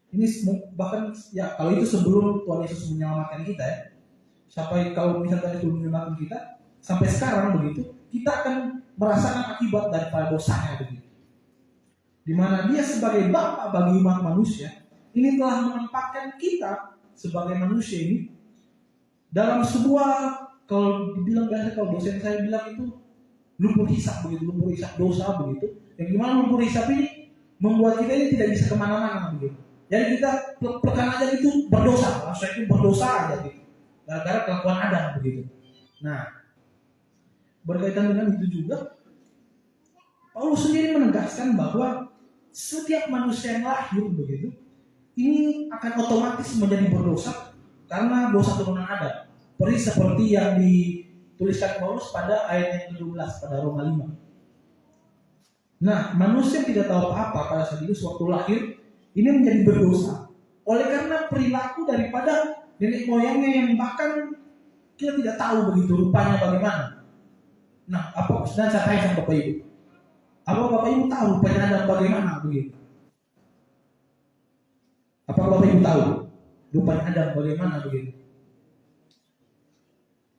ini bahkan ya kalau itu sebelum Tuhan Yesus menyelamatkan kita ya, sampai kalau misalkan itu menyelamatkan kita sampai sekarang begitu, kita akan merasakan akibat daripada dosanya begitu. Di mana dia sebagai Bapa bagi umat manusia ini telah menempatkan kita sebagai manusia ini dalam sebuah, kalau dibilang biasa, kalau dosen saya bilang itu lumpur hisap begitu, lumpur hisap dosa begitu. Yang gimana lumpur hisap ini membuat kita ini tidak bisa kemana-mana begitu. Jadi kita pekan aja itu berdosa, langsung itu berdosa aja gitu, gara-gara kelakuan Adam begitu. Nah, berkaitan dengan itu juga, Paulus sendiri menegaskan bahwa setiap manusia yang lahir begitu, ini akan otomatis menjadi berdosa karena dosa turunan Adam. Seperti yang dituliskan Paulus pada ayat yang ke-12 pada Roma 5. Nah, manusia tidak tahu apa-apa pada saat itu sewaktu lahir ini menjadi berdosa oleh karena perilaku daripada nenek moyangnya yang bahkan kita tidak tahu begitu rupanya bagaimana. Nah, apa sedang saya tanya sama Bapak Ibu? Apa Bapak Ibu tahu rupanya Adam bagaimana begitu? Apa Bapak Ibu tahu rupanya Adam bagaimana begitu?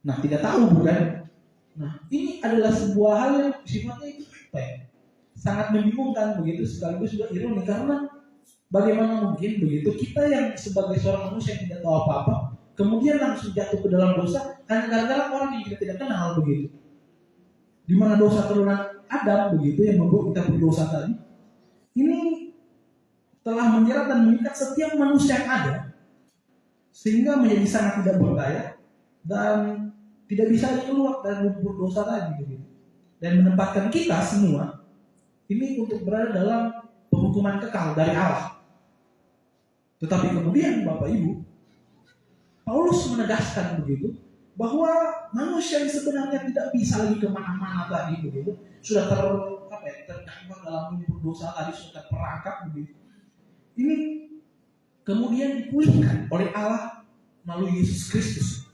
Nah, tidak tahu bukan? Nah, ini adalah sebuah hal yang sifatnya itu sangat membingungkan begitu, sekaligus juga ironi karena bagaimana mungkin begitu kita yang sebagai seorang manusia yang tidak tahu apa-apa kemudian langsung jatuh ke dalam dosa hanya gara-gara orang yang kita tidak kenal begitu. Di mana dosa turunan Adam begitu yang membuat kita berdosa tadi ini telah menjerat dan mengikat setiap manusia yang ada sehingga menjadi sangat tidak berdaya dan tidak bisa keluar dari lumpur dosa tadi begitu. Dan menempatkan kita semua ini untuk berada dalam penghukuman kekal dari Allah. Tetapi kemudian Bapak Ibu, Paulus menegaskan begitu bahwa manusia yang sebenarnya tidak bisa lagi kemana-mana tadi begitu, sudah terjebak dalam lumpur dosa tadi, sudah terperangkap begitu. Ini kemudian dipulihkan oleh Allah melalui Yesus Kristus,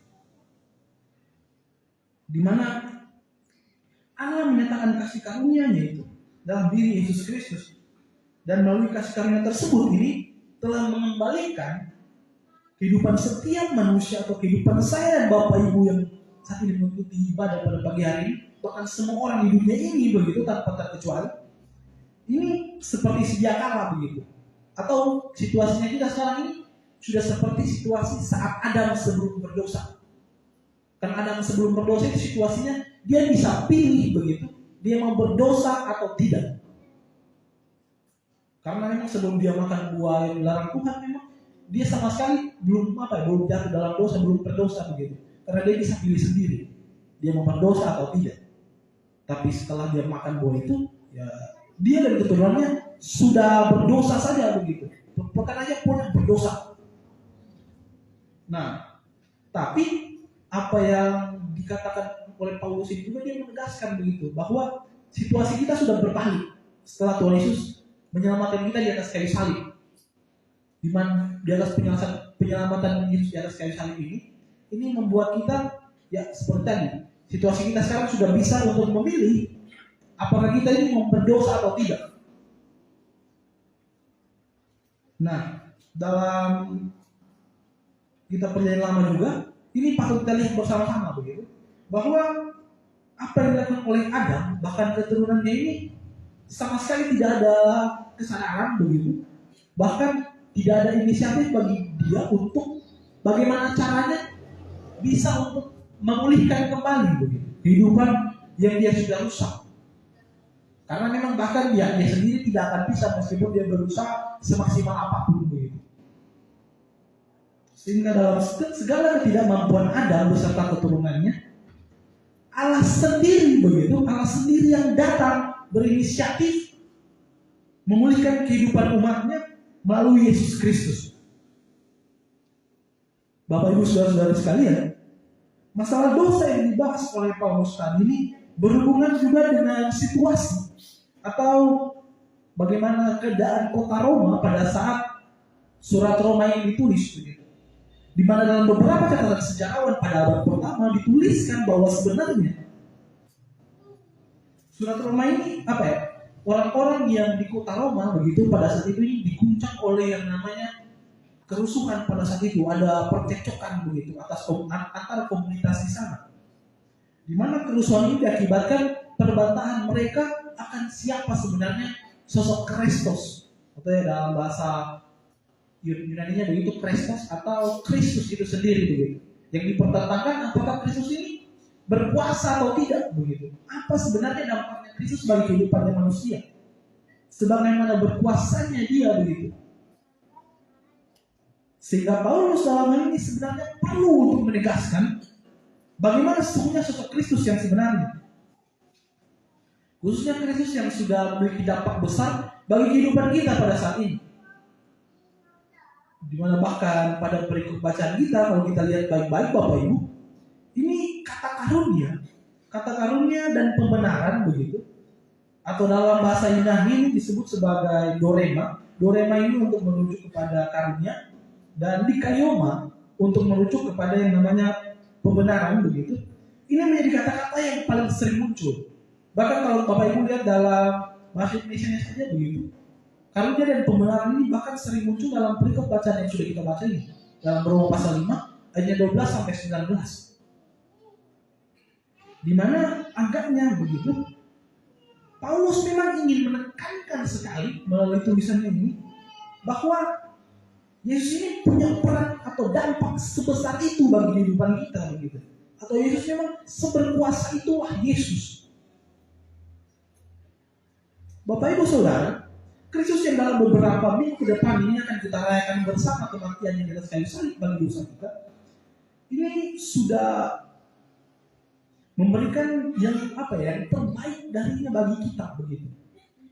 di mana Allah menyatakan kasih karunia-Nya itu dalam diri Yesus Kristus, dan melalui kasih karunia tersebut ini telah mengembalikan kehidupan setiap manusia atau kehidupan saya dan Bapak Ibu yang saat ini mengikuti ibadah pada pagi hari ini, bahkan semua orang di dunia ini begitu tanpa terkecuali, ini seperti sedia kala begitu, atau situasinya kita sekarang ini sudah seperti situasi saat Adam sebelum berdosa. Karena Adam sebelum berdosa itu situasinya dia bisa pilih begitu, dia mau berdosa atau tidak. Karena memang sebelum dia makan buah yang dilarang Tuhan, memang dia sama sekali belum jatuh dalam dosa, belum berdosa begitu. Karena dia bisa pilih sendiri, dia mau berdosa atau tidak. Tapi setelah dia makan buah itu, ya dia dan keturunannya sudah berdosa saja begitu. Bukan aja pun yang berdosa. Nah, tapi apa yang dikatakan oleh Paulus ini juga dia menegaskan begitu bahwa situasi kita sudah berbalik. setelah Tuhan Yesus menyelamatkan kita di atas kayu salib, di mana di atas penyelamatan Yesus di atas kayu salib ini membuat kita ya seperti tadi, situasi kita sekarang sudah bisa untuk memilih apakah kita ini mau berdosa atau tidak. Nah, dalam kita perjanjian lama juga, ini patut kita lihat bersama-sama begitu, bahwa apa yang dilakukan oleh Adam, bahkan keturunannya ini sama sekali tidak ada kesadaran begitu, bahkan tidak ada inisiatif bagi dia untuk bagaimana caranya bisa untuk memulihkan kembali begitu kehidupan yang dia sudah rusak. Karena memang bahkan dia sendiri tidak akan bisa meskipun dia berusaha semaksimal apapun begitu. Sehingga dalam segala ketidakmampuan Adam beserta keturunannya, Allah sendiri begitu, Allah sendiri yang datang berinisiatif memulihkan kehidupan umatnya melalui Yesus Kristus. Bapak Ibu saudara-saudara sekalian, masalah dosa yang dibahas oleh Paulus tadi ini berhubungan juga dengan situasi atau bagaimana keadaan kota Roma pada saat surat Roma yang ditulis begitu. Di mana dalam beberapa catatan sejarawan pada abad pertama dituliskan bahwa sebenarnya surat Roma ini apa ya? Orang-orang yang di kota Roma begitu pada saat itu ini diguncang oleh yang namanya kerusuhan pada saat itu, ada percekcokan begitu antara komunitas di sana. Di mana kerusuhan ini diakibatkan perbantahan mereka akan siapa sebenarnya sosok Kristus, atau ya dalam bahasa Yunani-nya begitu Kristus atau Kristus itu sendiri begitu. Yang dipertentangkan apakah Kristus ini berkuasa atau tidak begitu. Apa sebenarnya dampaknya Kristus bagi kehidupannya manusia? Sebagaimana berkuasanya dia begitu. Sehingga Paulus dalam hal ini sebenarnya perlu untuk menegaskan bagaimana sesungguhnya sosok Kristus yang sebenarnya. Khususnya Kristus yang sudah memiliki dampak besar bagi kehidupan kita pada saat ini. Dimana bahkan pada perikop bacaan kita, kalau kita lihat baik-baik Bapak Ibu, ini kata karunia dan pembenaran begitu, atau dalam bahasa Yunani ini disebut sebagai dorema. Dorema ini untuk merujuk kepada karunia, dan dikaioma untuk merujuk kepada yang namanya pembenaran begitu. Ini menjadi kata-kata yang paling sering muncul. Bahkan kalau Bapak Ibu lihat dalam bahasa Indonesia saja begitu, karunia dan pembenaran ini bahkan sering muncul dalam perikop bacaan yang sudah kita baca ini, dalam Roma pasal 5 ayat 12 sampai 19. Di mana agaknya begitu Paulus memang ingin menekankan sekali melalui tulisannya ini bahwa Yesus ini punya peran atau dampak sebesar itu bagi kehidupan kita begitu. Atau Yesus memang seberkuasa itulah Yesus. Bapak Ibu Saudara, Kristus yang dalam beberapa minggu ke depan ini akan kita rayakan bersama kematian yang di atas kayu salib bagi dosa kita. Ini sudah memberikan yang terbaik darinya bagi kita begitu.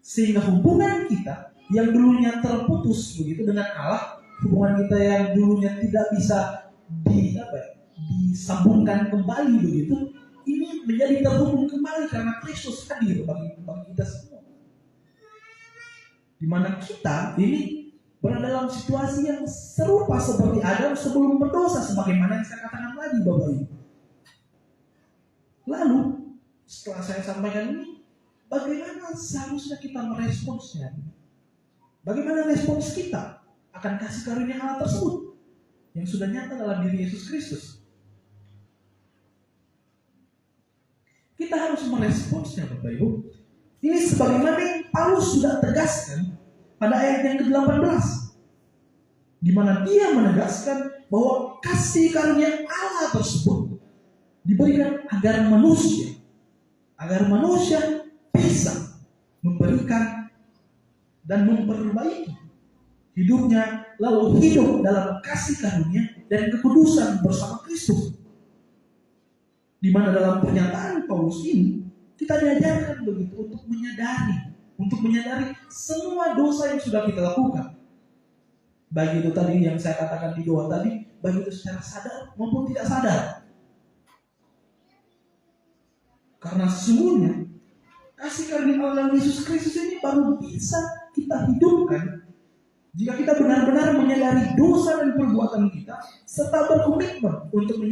Sehingga hubungan kita yang dulunya terputus begitu dengan Allah, hubungan kita yang dulunya tidak bisa disambungkan kembali begitu, ini menjadi terhubung kembali karena Kristus hadir bagi kita semua. Di mana kita ini berada dalam situasi yang serupa seperti Adam sebelum berdosa, sebagaimana yang saya katakan tadi Bapak Ibu. Lalu setelah saya sampaikan ini, bagaimana seharusnya kita meresponsnya? Bagaimana respons kita akan kasih karunia Allah tersebut yang sudah nyata dalam diri Yesus Kristus? Kita harus meresponsnya Bapak Ibu. Ini sebagaimana yang Paulus sudah tegaskan pada ayat yang ke-18, di mana dia menegaskan bahwa kasih karunia Allah tersebut diberikan agar manusia bisa memberikan dan memperbaiki hidupnya, lalu hidup dalam kasih karunia dan kekudusan bersama Kristus. Di mana dalam pernyataan Paulus ini kita diajarkan begitu untuk menyadari semua dosa yang sudah kita lakukan. Baik itu tadi yang saya katakan di doa tadi, baik itu secara sadar maupun tidak sadar. Karena sesungguhnya kasih karunia Allah Yesus Kristus ini baru bisa kita hidupkan jika kita benar-benar menyadari dosa dan perbuatan kita serta berkomitmen untuk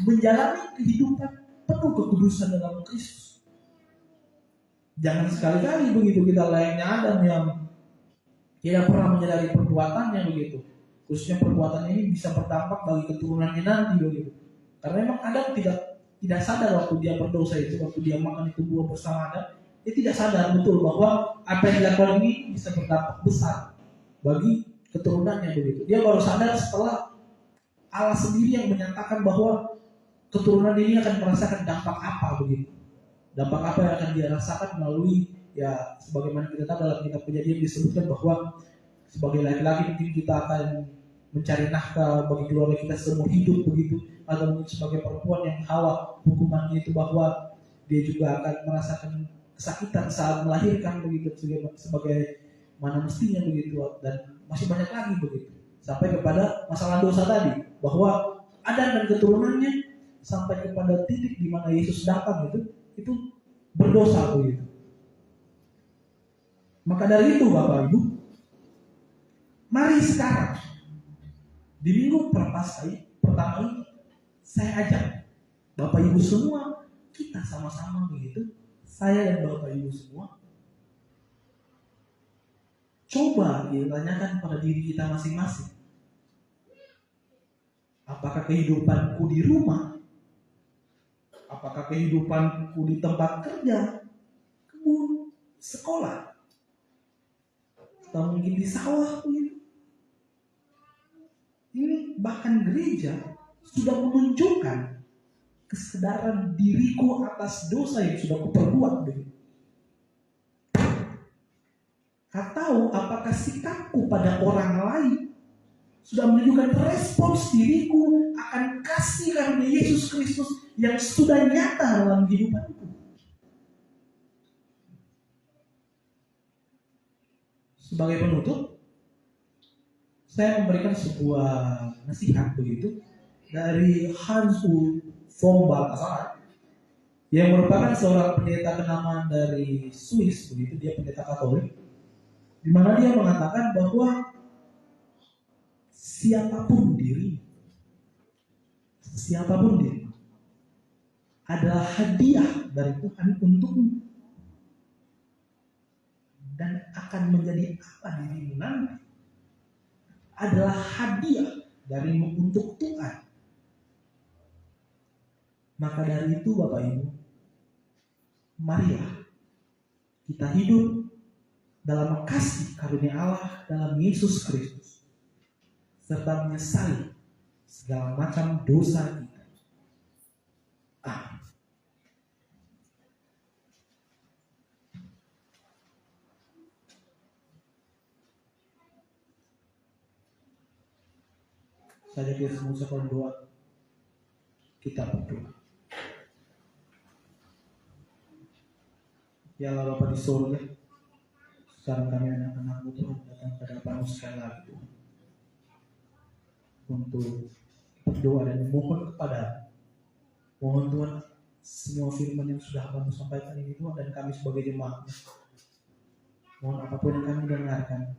menjalani kehidupan penuh kekudusan dalam Kristus. Jangan sekali-kali begitu kita layaknya Adam yang tidak pernah menyadari perbuatannya begitu. Khususnya perbuatannya ini bisa berdampak bagi keturunannya nanti begitu. Karena memang Adam tidak sadar waktu dia berdosa itu, waktu dia makan itu buah bersama Adam, dia tidak sadar betul bahwa apa yang dilakukan ini bisa berdampak besar bagi keturunannya begitu. Dia baru sadar setelah Allah sendiri yang menyatakan bahwa keturunan ini akan merasakan dampak apa begitu. Dampak apa yang akan dia rasakan melalui ya sebagaimana kita tahu dalam kitab Kejadian disebutkan bahwa sebagai laki-laki mungkin kita akan mencari nafkah bagi keluarga kita seumur hidup begitu, atau mungkin sebagai perempuan yang Hawa hukumannya itu bahwa dia juga akan merasakan kesakitan saat melahirkan begitu sebagai mana mestinya begitu, dan masih banyak lagi begitu sampai kepada masalah dosa tadi bahwa Adam dan keturunannya sampai kepada titik di mana Yesus datang itu berdosa begitu. Maka dari itu Bapak Ibu, mari sekarang di minggu Prapaskah pertama ini saya ajak Bapak Ibu semua, kita sama-sama begitu, saya dan Bapak Ibu semua, coba ditanyakan pada diri kita masing-masing. Apakah kehidupanku di rumah? Apakah kehidupanku di tempat kerja, kebun, sekolah, atau mungkin di sawah begitu? Ini bahkan gereja sudah menunjukkan kesadaran diriku atas dosa yang sudah kuperbuat begitu. Atau apakah sikapku pada orang lain sudah menunjukkan respons diriku akan kasih karunia Yesus Kristus yang sudah nyata dalam kehidupanku. Sebagai penutup, saya memberikan sebuah nasihat begitu dari Hans von Balthasar yang merupakan seorang pendeta kenamaan dari Swiss begitu, dia pendeta Katolik, di mana dia mengatakan bahwa siapapun diri adalah hadiah dari Tuhan untukmu, dan akan menjadi apa dirimu nanti adalah hadiah darimu untuk Tuhan. Maka dari itu Bapak Ibu, marilah kita hidup dalam kasih karunia Allah dalam Yesus Kristus, serta menyesali segala macam dosa kita. Amin. Saja kita semua sekalian doa, kita berdoa. Ya Allah Bapa di surga, sekarang kami anak-anak-Mu Tuhan datang pada hadapan-Mu sekali lagi Tuhan, untuk berdoa dan memohon kepada mohon Tuhan semua firman yang sudah Kamu sampaikan ini Tuhan, dan kami sebagai jemaat, mohon apapun yang kami dengarkan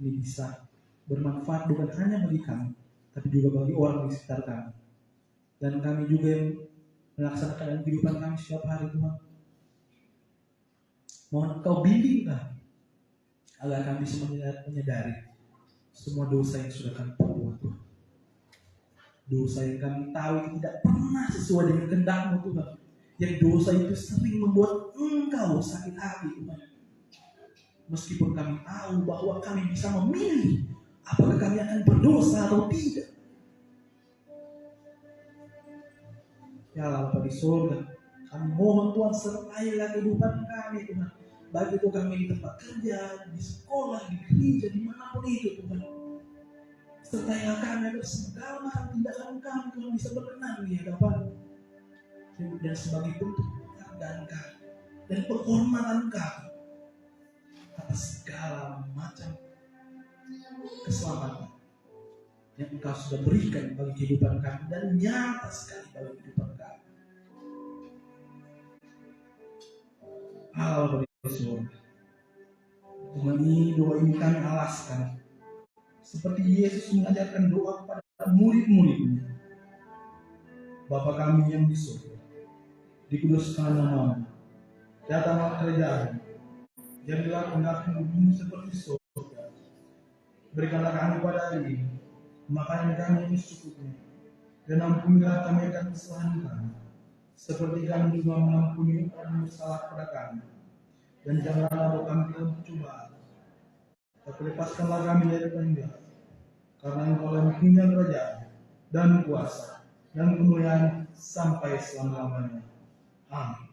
ini bisa bermanfaat bukan hanya bagi kami, tapi juga bagi orang di sekitar kami, dan kami juga yang melaksanakan dalam kehidupan kami setiap hari Tuhan. Mohon Engkau bimbing kami agar kami bisa menyadari semua dosa yang sudah kami perbuat Tuhan. Dosa yang kami tahu itu tidak pernah sesuai dengan kehendak-Mu Tuhan. Yang dosa itu sering membuat Engkau sakit hati Tuhan. Meskipun kami tahu bahwa kami bisa memilih apakah kami akan berdosa atau tidak. Ya Allah Bapa di surga, kami mohon Tuhan sertailah kehidupan kami Tuhan. Baik itu kami di tempat kerja, di sekolah, di gereja, dimanapun itu Tuhan. Sertailah kami agar segala macam tindakan kami Tuhan bisa berkenan di hadapan, dan sebagai bentuk penghargaan kami dan penghormatan kami atas segala macam keselamatan yang Engkau sudah berikan bagi kehidupan kami dan nyata sekali bagi kehidupan kami. halal bagi surga. Dengan ini doa ini kami alaskan, seperti Yesus mengajarkan doa kepada murid-muridnya. Bapa kami yang di surga, dikuduskan namamu, datanglah kerajaan, jadilah kehendakmu di bumi seperti surga. Berikanlah kami pada hari ini makanan kami yang secukupnya, dan ampunilah kami akan kesalahan kami, seperti kami juga mengampuni orang yang bersalah kepada kami. Dan janganlah bawa kami dalam percobaan, tapi lepaskanlah kami dari penjahat. Karena Engkau yang punya kerajaan dan kuasa dan kemuliaan sampai selama-lamanya. Amin.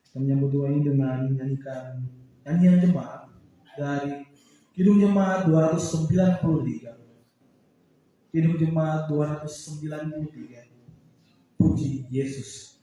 Kita menyambut doa ini dengan menyanyikan nyanyian jemaat dari Kidung Jemaat 293. Kidung Jemaat 293. Puji Yesus.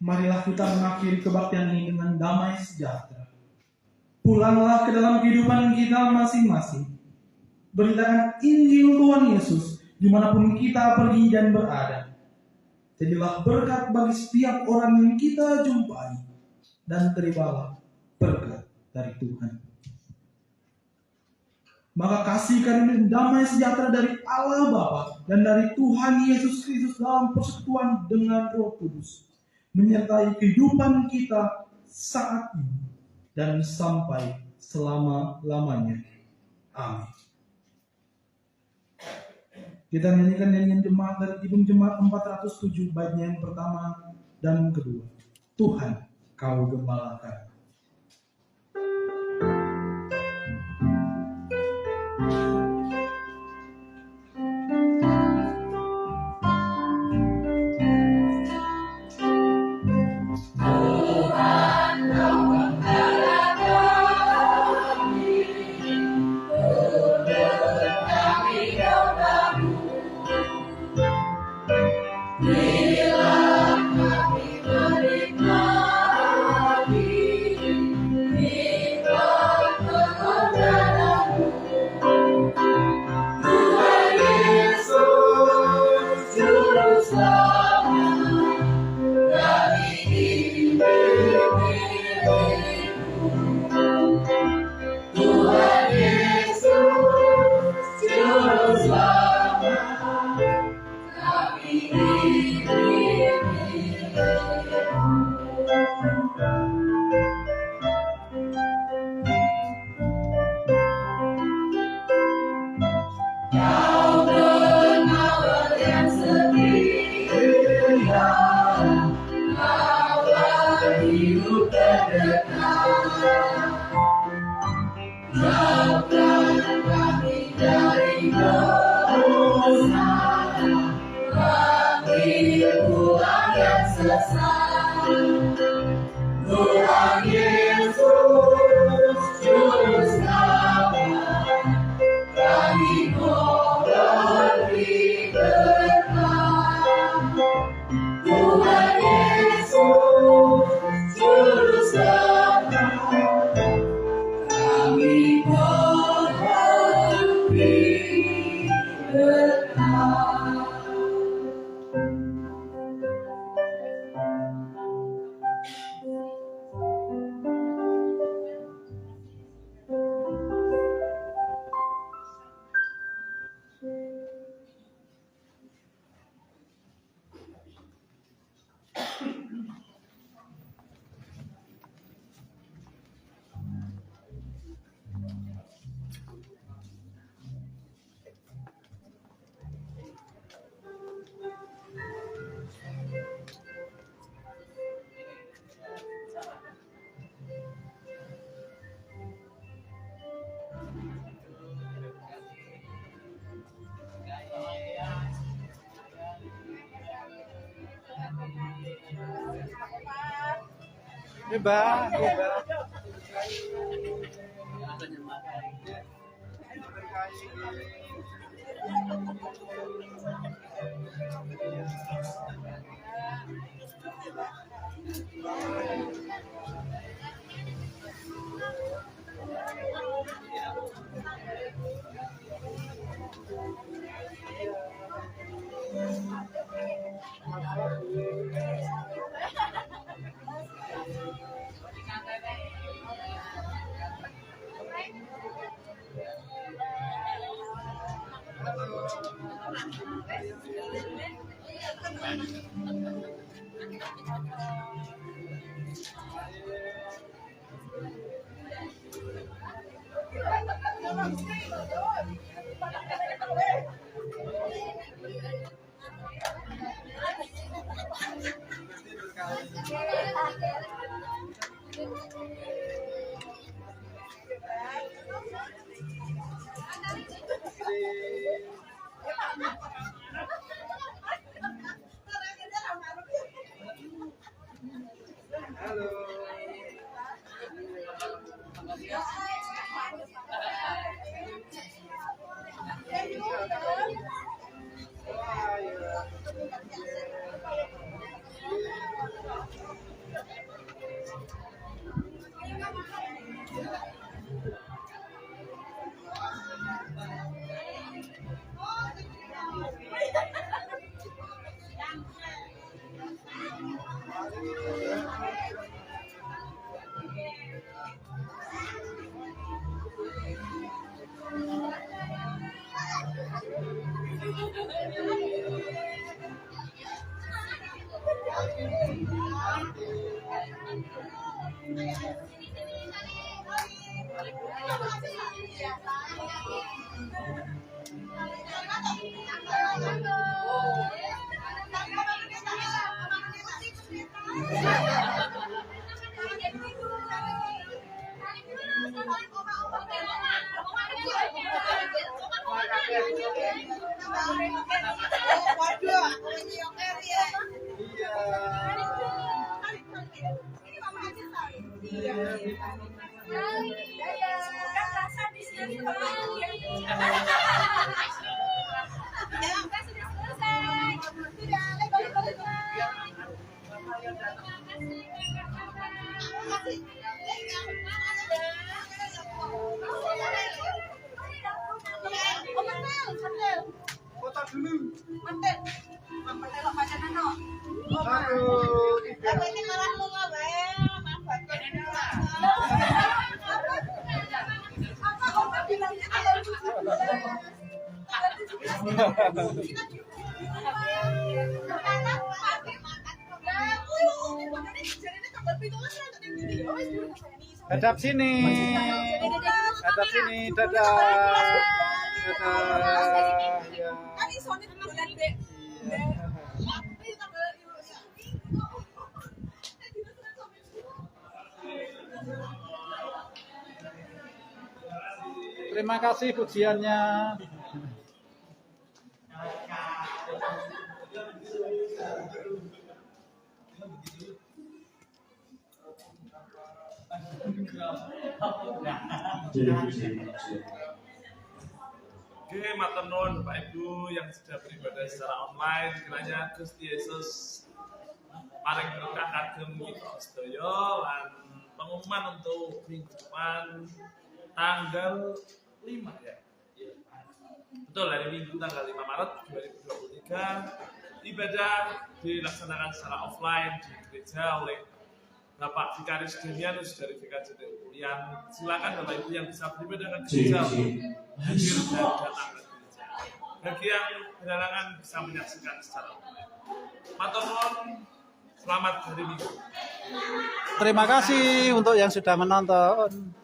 Marilah kita mengakhiri kebaktian ini dengan damai sejahtera. Pulanglah ke dalam kehidupan kita masing-masing. Beritakan Injil Tuhan Yesus dimanapun kita pergi dan berada. Jadilah berkat bagi setiap orang yang kita jumpai, dan terimalah berkat dari Tuhan. Maka kasih karunia damai sejahtera dari Allah Bapa dan dari Tuhan Yesus Kristus dalam persekutuan dengan Roh Kudus menyertai kehidupan kita saat ini dan sampai selama-lamanya. Amin. Kita nyanyikan nyanyian jemaat dari Kidung Jemaat 407 baitnya yang pertama dan kedua. Tuhan, Kau gembalakan. pelihara lawan hidup terdekat. Jauhkan kami dari kerusakan, bagi Tuhan yang sesat. Tuhan Yesus, Juru Selamat, kami mohon beri berkat. Tuhan Yesus, Juru Selamat, kami mohon beri berkat. Beba. Hadap sini. Hadap sini. Dadah. Dadah. Ya. Terima kasih pujiannya. Oke, matur nuwun Bapak Ibu yang sudah beribadah secara online, kiranya Gusti Yesus paring berkah kagem kita sedaya lan pengumuman untuk minggu depan tanggal 5 ya. Betul, hari Minggu tanggal 5 Maret 2023 ibadah dilaksanakan secara offline di gereja oleh Bapak Vikaris Demianus dari VKJ Ulian. Silakan Bapak Ibu yang bisa beribadah ke gereja hadir dan datang ke gereja. Bagi yang berhalangan bisa menyaksikan secara online. Matur nuwun, selamat hari Minggu. Terima kasih untuk yang sudah menonton.